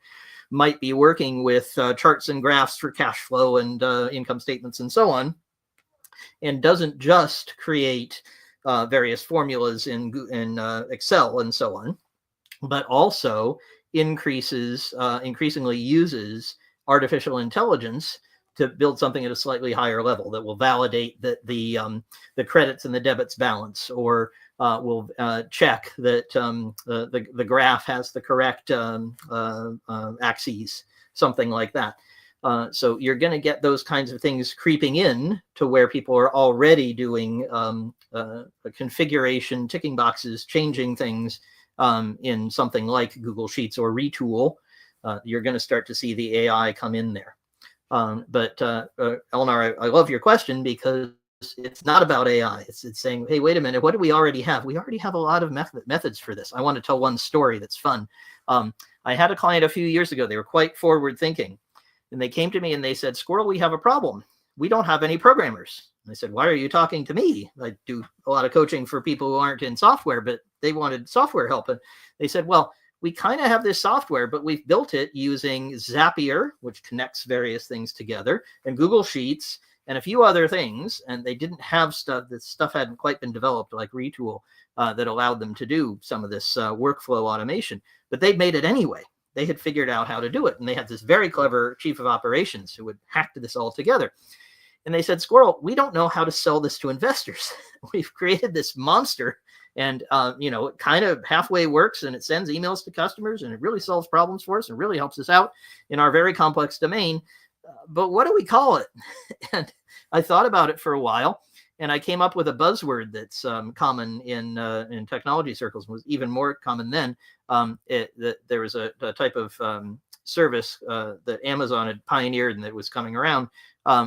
might be working with charts and graphs for cash flow and income statements and so on, and doesn't just create various formulas in Excel and so on, but also increasingly uses artificial intelligence to build something at a slightly higher level that will validate that the credits and the debits balance, or will check that the graph has the correct axes, something like that. So you're going to get those kinds of things creeping in to where people are already doing configuration, ticking boxes, changing things in something like Google Sheets or Retool. You're going to start to see the AI come in there. But Eleanor, I love your question, because it's not about AI. It's saying, hey, wait a minute, what do we already have? We already have a lot of methods for this. I want to tell one story that's fun. I had a client a few years ago. They were quite forward thinking. And they came to me and they said, Squirrel, we have a problem. We don't have any programmers. And I said, why are you talking to me? I do a lot of coaching for people who aren't in software, but they wanted software help. And they said, well, we kind of have this software, but we've built it using Zapier, which connects various things together, and Google Sheets, and a few other things. And they didn't have stuff, that stuff hadn't quite been developed, like Retool, that allowed them to do some of this workflow automation. But they made it anyway. They had figured out how to do it. And they had this very clever chief of operations who would hack this all together. And they said, Squirrel, we don't know how to sell this to investors. We've created this monster, and it kind of halfway works, and it sends emails to customers, and it really solves problems for us and really helps us out in our very complex domain. But what do we call it? And I thought about it for a while, and I came up with a buzzword that's common in technology circles, was even more common then. There was a type of service that Amazon had pioneered and that was coming around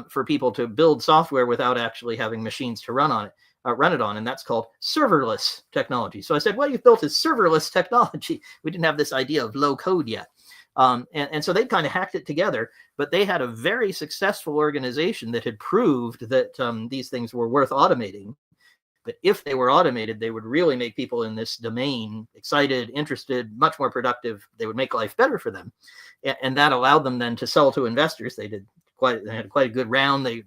for people to build software without actually having machines to run it on, and that's called serverless technology. So I said, well, you've built a serverless technology. We didn't have this idea of low code yet. And so they kind of hacked it together, but they had a very successful organization that had proved that these things were worth automating. But if they were automated, they would really make people in this domain excited, interested, much more productive. They would make life better for them. And that allowed them then to sell to investors. They had quite a good round. They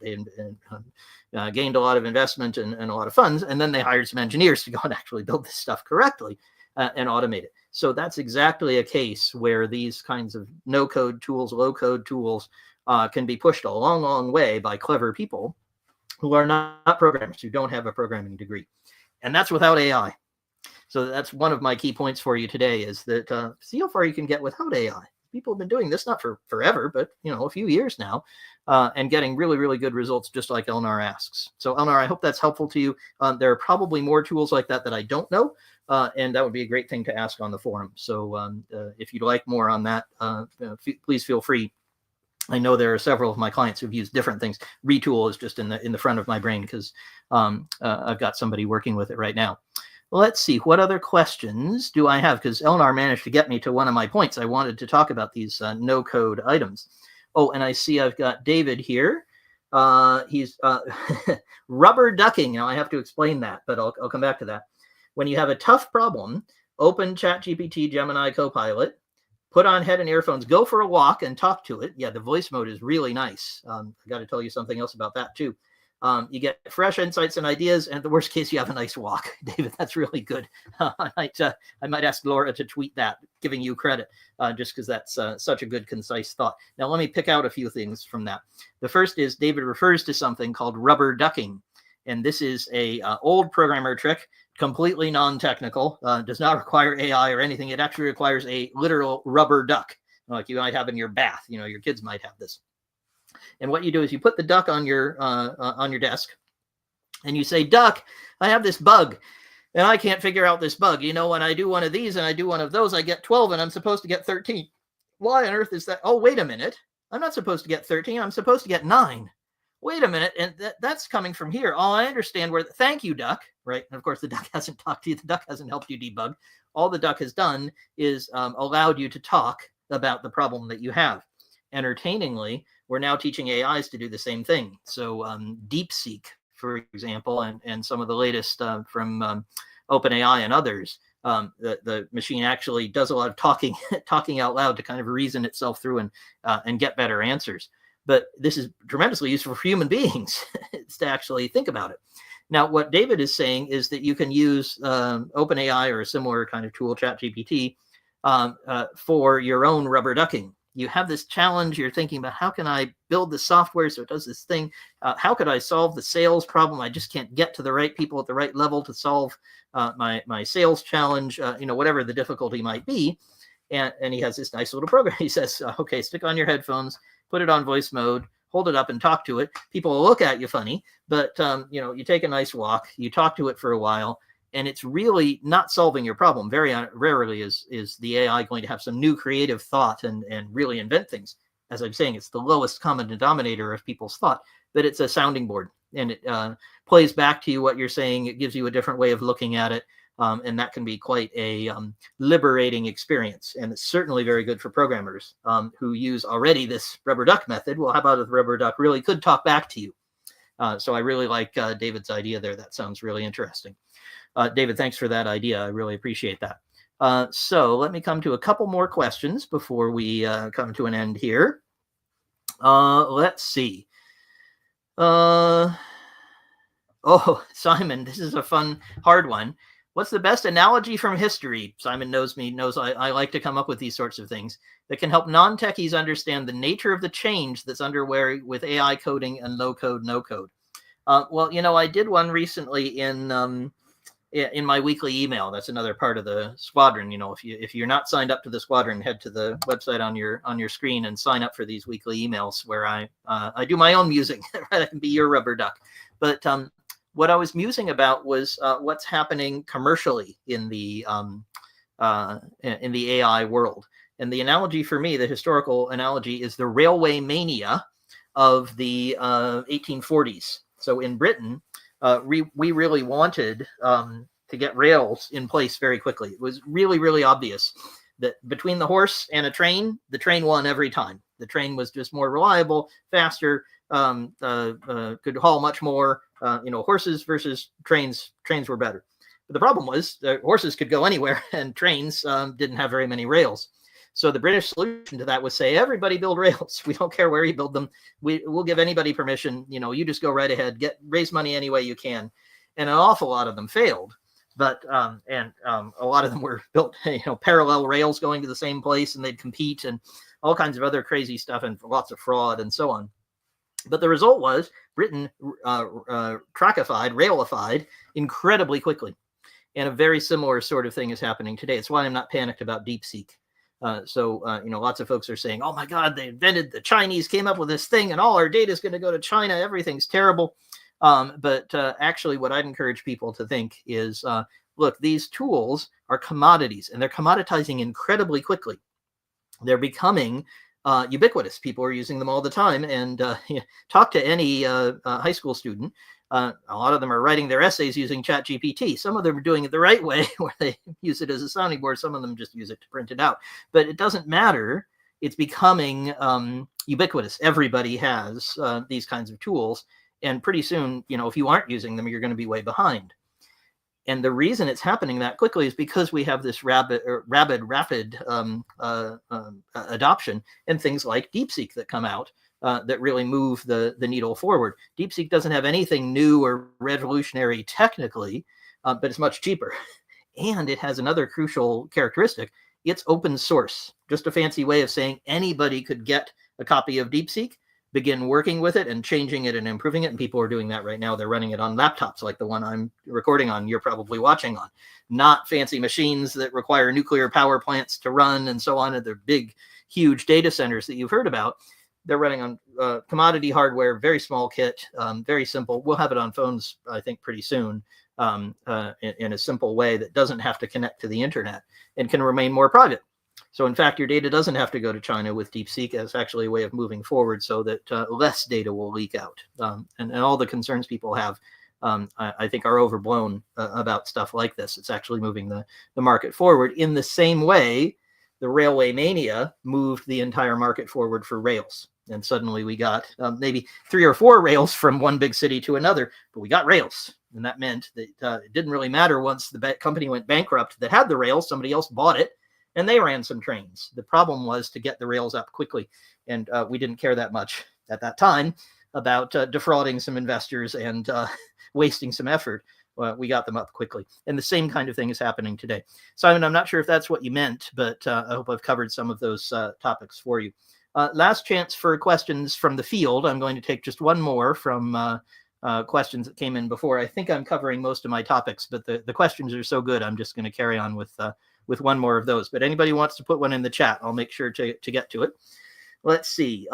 gained a lot of investment and a lot of funds. And then they hired some engineers to go and actually build this stuff correctly and automate it. So that's exactly a case where these kinds of no-code tools, low-code tools can be pushed a long, long way by clever people who are not programmers, who don't have a programming degree. And that's without AI. So that's one of my key points for you today, is that see how far you can get without AI. People have been doing this, not for forever, but a few years now, and getting really, really good results, just like Eleanor asks. So Eleanor, I hope that's helpful to you. There are probably more tools like that I don't know, and that would be a great thing to ask on the forum. So if you'd like more on that, please feel free. I know there are several of my clients who've used different things. Retool is just in the front of my brain because I've got somebody working with it right now. Let's see, what other questions do I have? Because Eleanor managed to get me to one of my points. I wanted to talk about these no-code items. Oh, and I see I've got David here. He's rubber ducking. Now I have to explain that, but I'll come back to that. When you have a tough problem, open ChatGPT, Gemini, Copilot, put on head and earphones, go for a walk and talk to it. Yeah, the voice mode is really nice. I got to tell you something else about that too. You get fresh insights and ideas, and at the worst case, you have a nice walk. David, that's really good. I might ask Laura to tweet that, giving you credit, just because that's such a good, concise thought. Now, let me pick out a few things from that. The first is David refers to something called rubber ducking, and this is a old programmer trick, completely non-technical, does not require AI or anything. It actually requires a literal rubber duck, like you might have in your bath. Your kids might have this. And what you do is you put the duck on your desk, and you say, duck, I have this bug, and I can't figure out this bug. When I do one of these and I do one of those, I get 12, and I'm supposed to get 13. Why on earth is that? Oh, wait a minute. I'm not supposed to get 13. I'm supposed to get 9. Wait a minute. And that's coming from here. Oh, I understand where. Thank you, duck. Right. And of course, the duck hasn't talked to you. The duck hasn't helped you debug. All the duck has done is allowed you to talk about the problem that you have. Entertainingly, we're now teaching AIs to do the same thing. So DeepSeek, for example, and some of the latest from OpenAI and others the machine actually does a lot of talking out loud to kind of reason itself through and get better answers. But this is tremendously useful for human beings to actually think about it. Now, what David is saying is that you can use OpenAI or a similar kind of tool, ChatGPT, for your own rubber ducking. You have this challenge. You're thinking about, how can I build the software so it does this thing? How could I solve the sales problem? I just can't get to the right people at the right level to solve my sales challenge, whatever the difficulty might be. And he has this nice little program. He says, okay, stick on your headphones, put it on voice mode, hold it up and talk to it. People will look at you funny, but you take a nice walk, you talk to it for a while, and it's really not solving your problem. Very rarely is the AI going to have some new creative thought and really invent things. As I'm saying, it's the lowest common denominator of people's thought, but it's a sounding board, and it plays back to you what you're saying. It gives you a different way of looking at it. And that can be quite a liberating experience. And it's certainly very good for programmers who use already this rubber duck method. Well, how about if the rubber duck really could talk back to you? So I really like David's idea there. That sounds really interesting. David, thanks for that idea. I really appreciate that. So let me come to a couple more questions before we come to an end here. Let's see. Oh, Simon, this is a fun, hard one. What's the best analogy from history? Simon knows I like to come up with these sorts of things that can help non-techies understand the nature of the change that's underway with AI coding and low code, no code. Well, I did one recently in my weekly email. That's another part of the squadron. If you're not signed up to the squadron, head to the website on your screen and sign up for these weekly emails where I do my own musing. I can be your rubber duck. But what I was musing about was what's happening commercially in the AI world. And the analogy for me, the historical analogy, is the railway mania of the 1840s. So in Britain, we really wanted to get rails in place very quickly. It was really, really obvious that between the horse and a train, the train won every time. The train was just more reliable, faster, could haul much more. Horses versus trains were better. But the problem was horses could go anywhere and trains didn't have very many rails. So the British solution to that was say, everybody build rails. We don't care where you build them. We'll give anybody permission. You just go right ahead, raise money any way you can. And an awful lot of them failed. But a lot of them were built, parallel rails going to the same place, and they'd compete and all kinds of other crazy stuff and lots of fraud and so on. But the result was Britain railified incredibly quickly. And a very similar sort of thing is happening today. It's why I'm not panicked about DeepSeek. Lots of folks are saying, oh my God, the Chinese came up with this thing and all our data is going to go to China. Everything's terrible. But actually what I'd encourage people to think is, look, these tools are commodities and they're commoditizing incredibly quickly. They're becoming ubiquitous. People are using them all the time. And talk to any high school student. A lot of them are writing their essays using ChatGPT. Some of them are doing it the right way, where they use it as a sounding board. Some of them just use it to print it out. But it doesn't matter. It's becoming ubiquitous. Everybody has these kinds of tools. And pretty soon, if you aren't using them, you're going to be way behind. And the reason it's happening that quickly is because we have this rapid adoption and things like DeepSeek that come out that really move the needle forward. DeepSeek doesn't have anything new or revolutionary technically, but it's much cheaper. And it has another crucial characteristic. It's open source, just a fancy way of saying anybody could get a copy of DeepSeek, begin working with it and changing it and improving it. And people are doing that right now. They're running it on laptops like the one I'm recording on, you're probably watching on. Not fancy machines that require nuclear power plants to run and so on. And they're big, huge data centers that you've heard about. They're running on commodity hardware, very small kit, very simple. We'll have it on phones, I think, pretty soon in a simple way that doesn't have to connect to the internet and can remain more private. So in fact, your data doesn't have to go to China with DeepSeek. It's actually a way of moving forward so that less data will leak out. And all the concerns people have, I think, are overblown about stuff like this. It's actually moving the market forward in the same way the railway mania moved the entire market forward for rails. And suddenly we got maybe 3 or 4 rails from one big city to another, but we got rails. And that meant that it didn't really matter once the company went bankrupt that had the rails, somebody else bought it, and they ran some trains. The problem was to get the rails up quickly. And we didn't care that much at that time about defrauding some investors and wasting some effort. We got them up quickly. And the same kind of thing is happening today. Simon, I'm not sure if that's what you meant, but I hope I've covered some of those topics for you. Last chance for questions from the field. I'm going to take just one more from questions that came in before. I think I'm covering most of my topics, but the questions are so good, I'm just going to carry on with one more of those. But anybody wants to put one in the chat, I'll make sure to get to it. Let's see.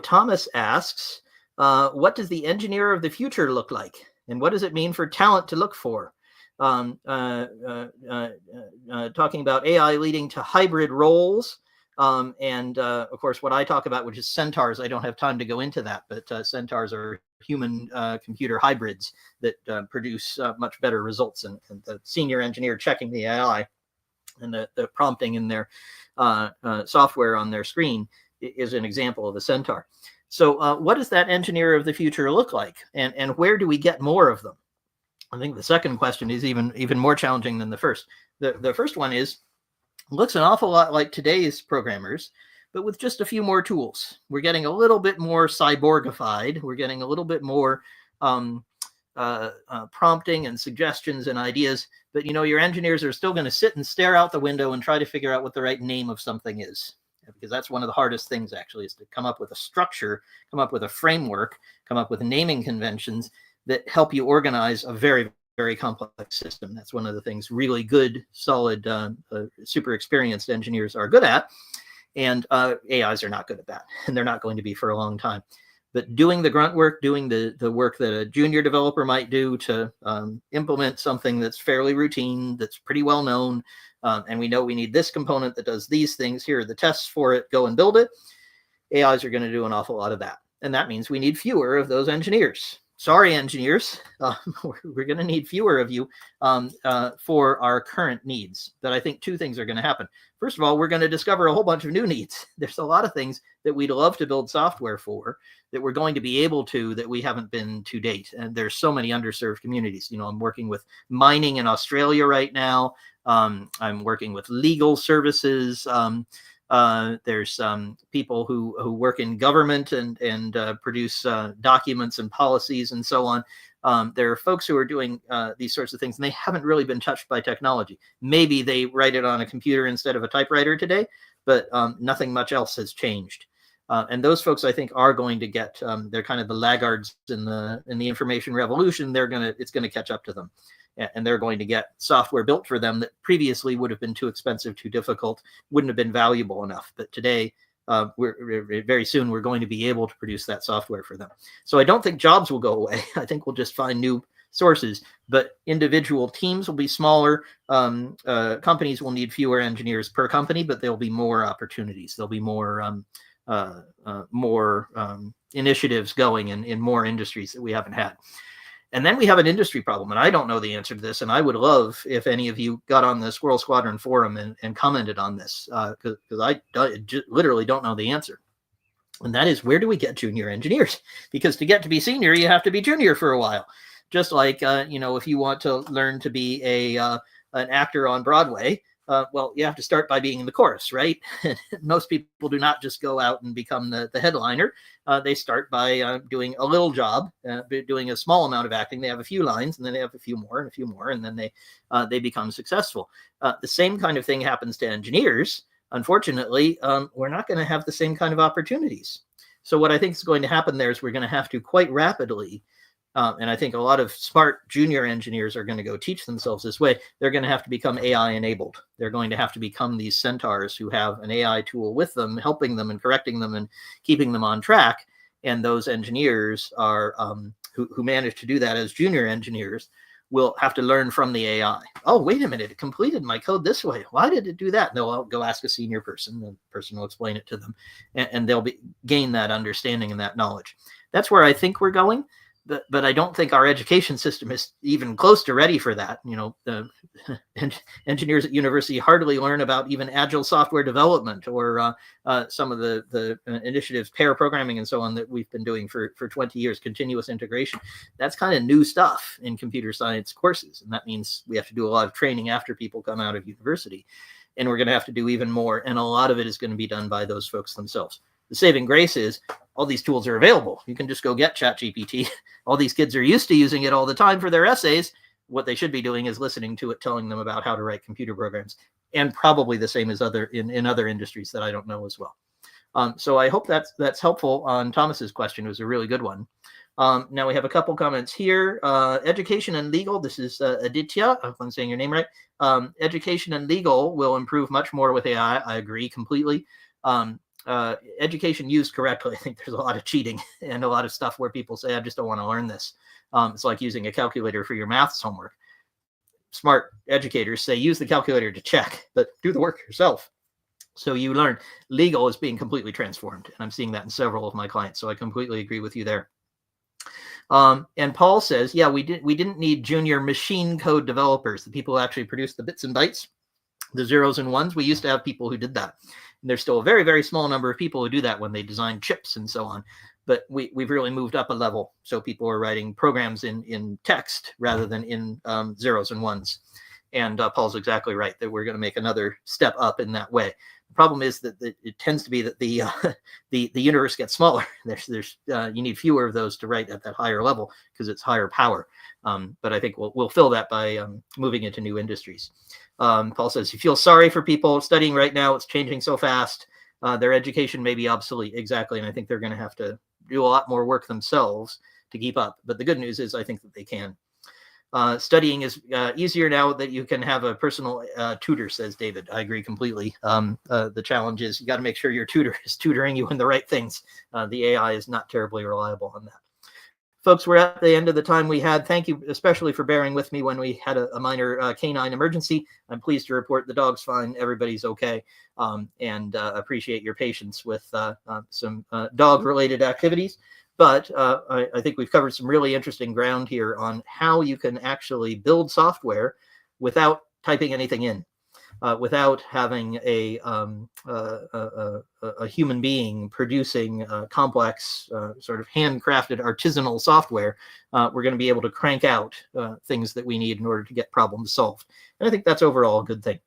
Thomas asks, what does the engineer of the future look like? And what does it mean for talent to look for? Talking about AI leading to hybrid roles. And of course, what I talk about, which is centaurs, I don't have time to go into that, but centaurs are human computer hybrids that produce much better results. And the senior engineer checking the AI and the prompting in their software on their screen is an example of a centaur. So what does that engineer of the future look like? And where do we get more of them? I think the second question is even more challenging than the first. The first one is, looks an awful lot like today's programmers, but with just a few more tools. We're getting a little bit more cyborgified. We're getting a little bit more prompting and suggestions and ideas. But, your engineers are still going to sit and stare out the window and try to figure out what the right name of something is. Because that's one of the hardest things, actually, is to come up with a structure, come up with a framework, come up with naming conventions that help you organize a very, very complex system. That's one of the things really good, solid, super experienced engineers are good at. And AIs are not good at that. And they're not going to be for a long time. But doing the grunt work, doing the work that a junior developer might do to implement something that's fairly routine, that's pretty well known, and we know we need this component that does these things, here are the tests for it, go and build it. AIs are going to do an awful lot of that. And that means we need fewer of those engineers. Sorry, engineers, we're going to need fewer of you for our current needs. But I think 2 things are going to happen. First of all, we're going to discover a whole bunch of new needs. There's a lot of things that we'd love to build software for that we're going to be able to that we haven't been to date. And there's so many underserved communities. I'm working with mining in Australia right now. I'm working with legal services. There's people who work in government and produce documents and policies and so on. There are folks who are doing these sorts of things, and they haven't really been touched by technology. Maybe they write it on a computer instead of a typewriter today, but nothing much else has changed. And those folks, I think, are going to get. They're kind of the laggards in the information revolution. It's going to catch up to them. And they're going to get software built for them that previously would have been too expensive, too difficult, wouldn't have been valuable enough. But today, very soon, we're going to be able to produce that software for them. So I don't think jobs will go away. I think we'll just find new sources. But individual teams will be smaller. Companies will need fewer engineers per company, but there'll be more opportunities. There'll be more initiatives going in more industries that we haven't had. And then we have an industry problem, and I don't know the answer to this, and I would love if any of you got on the Squirrel Squadron forum and commented on this, because I literally don't know the answer. And that is, where do we get junior engineers? Because to get to be senior, you have to be junior for a while. Just like, if you want to learn to be an actor on Broadway, well, you have to start by being in the chorus, right? Most people do not just go out and become the headliner. They start by doing a little job, doing a small amount of acting. They have a few lines, and then they have a few more and a few more, and then they become successful. The same kind of thing happens to engineers. Unfortunately, we're not going to have the same kind of opportunities. So what I think is going to happen there is we're going to have to quite rapidly, and I think a lot of smart junior engineers are going to go teach themselves this way. They're going to have to become AI enabled. They're going to have to become these centaurs who have an AI tool with them, helping them and correcting them and keeping them on track. And those engineers are who manage to do that as junior engineers will have to learn from the AI. Oh, wait a minute, it completed my code this way. Why did it do that? No, I'll go ask a senior person. The person will explain it to them, and they'll gain that understanding and that knowledge. That's where I think we're going. but I don't think our education system is even close to ready for that. You know, the engineers at university hardly learn about even agile software development or some of the initiatives, pair programming and so on that we've been doing for 20 years, continuous integration. That's kind of new stuff in computer science courses. And that means we have to do a lot of training after people come out of university. And we're going to have to do even more. And a lot of it is going to be done by those folks themselves. The saving grace is all these tools are available. You can just go get ChatGPT. All these kids are used to using it all the time for their essays. What they should be doing is listening to it, telling them about how to write computer programs, and probably the same as in other industries that I don't know as well. So I hope that's helpful on Thomas's question. It was a really good one. Now we have a couple comments here. Education and legal. This is Aditya, if I'm saying your name right. Education and legal will improve much more with AI. I agree completely. Education used correctly, I think there's a lot of cheating and a lot of stuff where people say, I just don't want to learn this. It's like using a calculator for your maths homework. Smart educators say use the calculator to check, but do the work yourself. So you learn. Legal is being completely transformed, and I'm seeing that in several of my clients. So I completely agree with you there. And Paul says, yeah, we didn't need junior machine code developers, the people who actually produce the bits and bytes, the zeros and ones. We used to have people who did that. And there's still a very, very small number of people who do that when they design chips and so on. But we've really moved up a level. So people are writing programs in text rather than in zeros and ones. And Paul's exactly right that we're going to make another step up in that way. The problem is that it tends to be that the universe gets smaller. You need fewer of those to write at that higher level because it's higher power. But I think we'll fill that by moving into new industries. Paul says, you feel sorry for people studying right now. It's changing so fast. Their education may be obsolete. Exactly. And I think they're going to have to do a lot more work themselves to keep up. But the good news is I think that they can. Studying is easier now that you can have a personal tutor, says David. I agree completely. The challenge is you got to make sure your tutor is tutoring you in the right things. The AI is not terribly reliable on that. Folks, we're at the end of the time we had. Thank you especially for bearing with me when we had a minor canine emergency. I'm pleased to report the dog's fine. Everybody's okay. And appreciate your patience with some dog-related activities. But I think we've covered some really interesting ground here on how you can actually build software without typing anything in. Without having a human being producing complex, sort of handcrafted artisanal software, we're going to be able to crank out things that we need in order to get problems solved. And I think that's overall a good thing.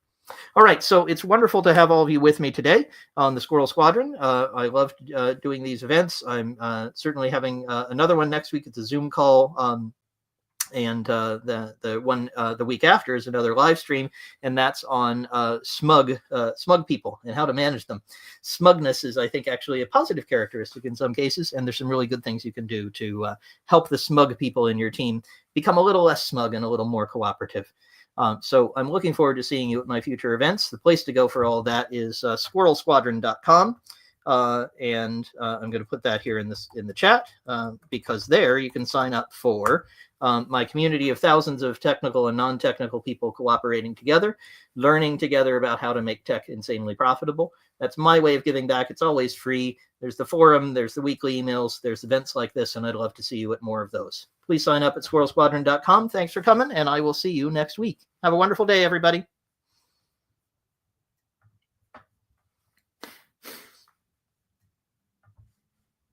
All right, so it's wonderful to have all of you with me today on the Squirrel Squadron. I love doing these events. I'm certainly having another one next week. It's a Zoom call. And the one the week after is another live stream, and that's on smug people and how to manage them. Smugness is, I think, actually a positive characteristic in some cases, and there's some really good things you can do to help the smug people in your team become a little less smug and a little more cooperative. So I'm looking forward to seeing you at my future events. The place to go for all that is squirrelsquadron.com. And I'm going to put that here in the chat because there you can sign up for my community of thousands of technical and non-technical people cooperating together, learning together about how to make tech insanely profitable. That's my way of giving back. It's always free. There's the forum, there's the weekly emails, there's events like this, and I'd love to see you at more of those. Please sign up at squirrelsquadron.com. Thanks for coming, and I will see you next week. Have a wonderful day, everybody.